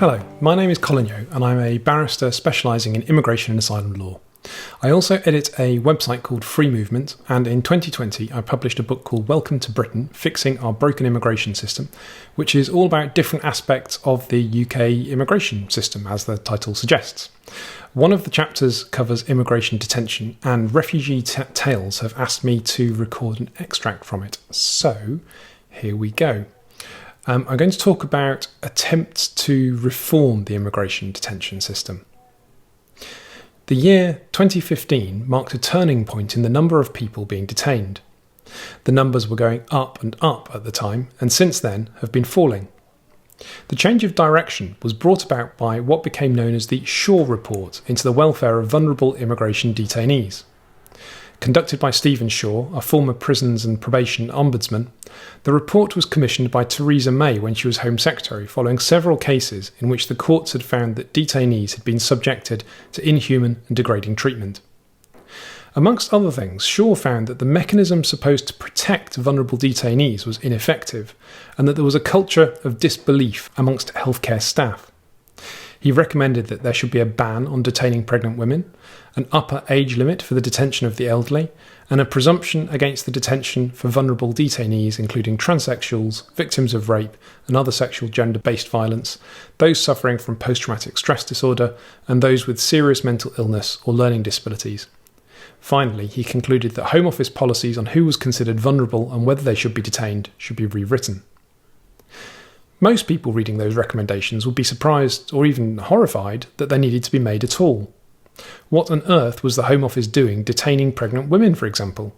Hello, my name is Colin Yeo and I'm a barrister specialising in immigration and asylum law. I also edit a website called Free Movement, and in 2020 I published a book called Welcome to Britain, Fixing Our Broken Immigration System, which is all about different aspects of the UK immigration system, as the title suggests. One of the chapters covers immigration detention, and Refugee Tales have asked me to record an extract from it. So, here we go. I'm going to talk about attempts to reform the immigration detention system. The year 2015 marked a turning point in the number of people being detained. The numbers were going up and up at the time, and since then have been falling. The change of direction was brought about by what became known as the Shaw Report into the welfare of vulnerable immigration detainees. Conducted by Stephen Shaw, a former prisons and probation ombudsman, the report was commissioned by Theresa May when she was Home Secretary, following several cases in which the courts had found that detainees had been subjected to inhuman and degrading treatment. Amongst other things, Shaw found that the mechanism supposed to protect vulnerable detainees was ineffective, and that there was a culture of disbelief amongst healthcare staff. He recommended that there should be a ban on detaining pregnant women, an upper age limit for the detention of the elderly, and a presumption against the detention for vulnerable detainees, including transsexuals, victims of rape and other sexual gender-based violence, those suffering from post-traumatic stress disorder, and those with serious mental illness or learning disabilities. Finally, he concluded that Home Office policies on who was considered vulnerable and whether they should be detained should be rewritten. Most people reading those recommendations would be surprised or even horrified that they needed to be made at all. What on earth was the Home Office doing detaining pregnant women, for example?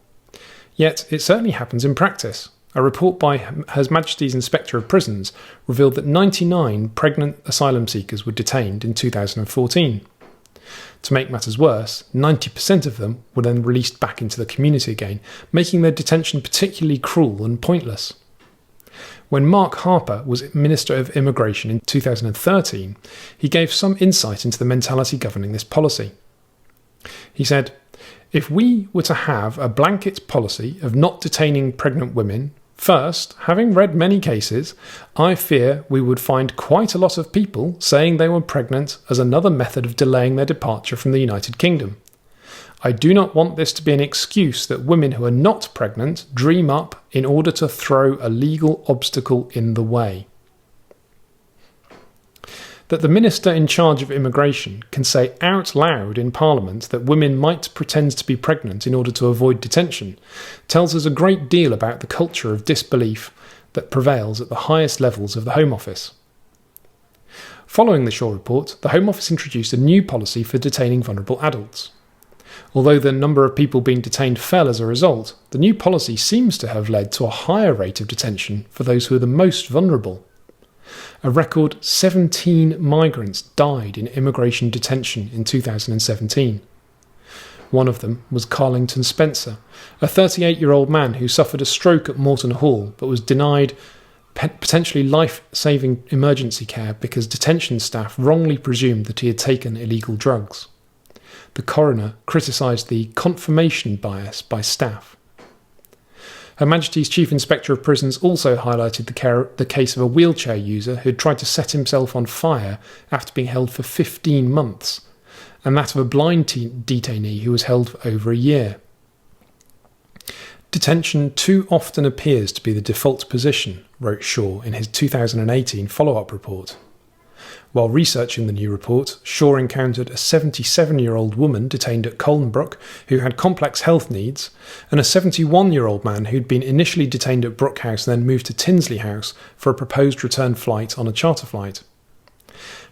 Yet it certainly happens in practice. A report by Her Majesty's Inspector of Prisons revealed that 99 pregnant asylum seekers were detained in 2014. To make matters worse, 90% of them were then released back into the community again, making their detention particularly cruel and pointless. When Mark Harper was Minister of Immigration in 2013, he gave some insight into the mentality governing this policy. He said, "If we were to have a blanket policy of not detaining pregnant women, first, having read many cases, I fear we would find quite a lot of people saying they were pregnant as another method of delaying their departure from the United Kingdom. I do not want this to be an excuse that women who are not pregnant dream up in order to throw a legal obstacle in the way." That the Minister in charge of immigration can say out loud in Parliament that women might pretend to be pregnant in order to avoid detention tells us a great deal about the culture of disbelief that prevails at the highest levels of the Home Office. Following the Shaw Report, the Home Office introduced a new policy for detaining vulnerable adults. Although the number of people being detained fell as a result, the new policy seems to have led to a higher rate of detention for those who are the most vulnerable. A record 17 migrants died in immigration detention in 2017. One of them was Carlington Spencer, a 38-year-old man who suffered a stroke at Moreton Hall but was denied potentially life-saving emergency care because detention staff wrongly presumed that he had taken illegal drugs. The coroner criticised the confirmation bias by staff. Her Majesty's Chief Inspector of Prisons also highlighted the case of a wheelchair user who had tried to set himself on fire after being held for 15 months, and that of a blind detainee who was held for over a year. Detention too often appears to be the default position, wrote Shaw in his 2018 follow-up report. While researching the new report, Shaw encountered a 77-year-old woman detained at Colnbrook who had complex health needs, and a 71-year-old man who'd been initially detained at Brook House and then moved to Tinsley House for a proposed return flight on a charter flight.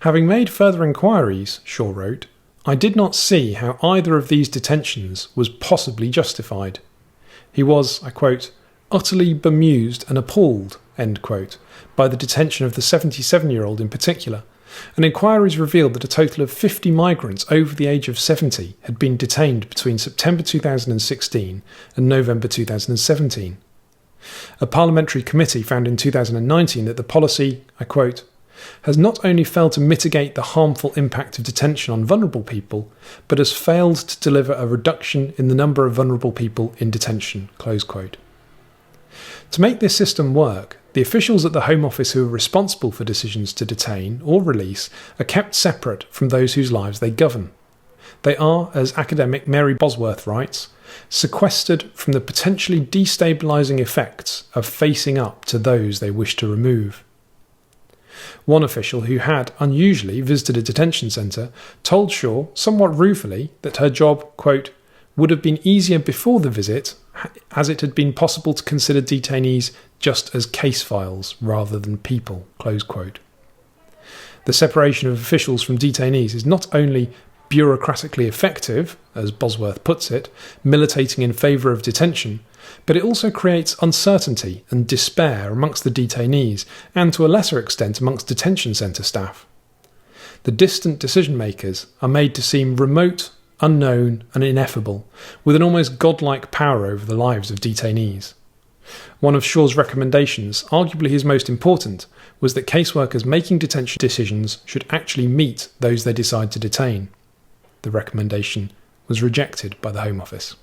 Having made further inquiries, Shaw wrote, I did not see how either of these detentions was possibly justified. He was, I quote, utterly bemused and appalled, end quote, by the detention of the 77-year-old in particular, and inquiries revealed that a total of 50 migrants over the age of 70 had been detained between September 2016 and November 2017. A parliamentary committee found in 2019 that the policy, I quote, has not only failed to mitigate the harmful impact of detention on vulnerable people, but has failed to deliver a reduction in the number of vulnerable people in detention, close quote. To make this system work, The officials at the Home Office who are responsible for decisions to detain or release are kept separate from those whose lives they govern. They are, as academic Mary Bosworth writes, sequestered from the potentially destabilising effects of facing up to those they wish to remove. One official who had, unusually, visited a detention centre told Shaw, somewhat ruefully, that her job, quote, would have been easier before the visit, as it had been possible to consider detainees just as case files rather than people, close quote. The separation of officials from detainees is not only bureaucratically effective, as Bosworth puts it, militating in favour of detention, but it also creates uncertainty and despair amongst the detainees and to a lesser extent amongst detention centre staff. The distant decision makers are made to seem remote, unknown and ineffable, with an almost godlike power over the lives of detainees. One of Shaw's recommendations, arguably his most important, was that caseworkers making detention decisions should actually meet those they decide to detain. The recommendation was rejected by the Home Office.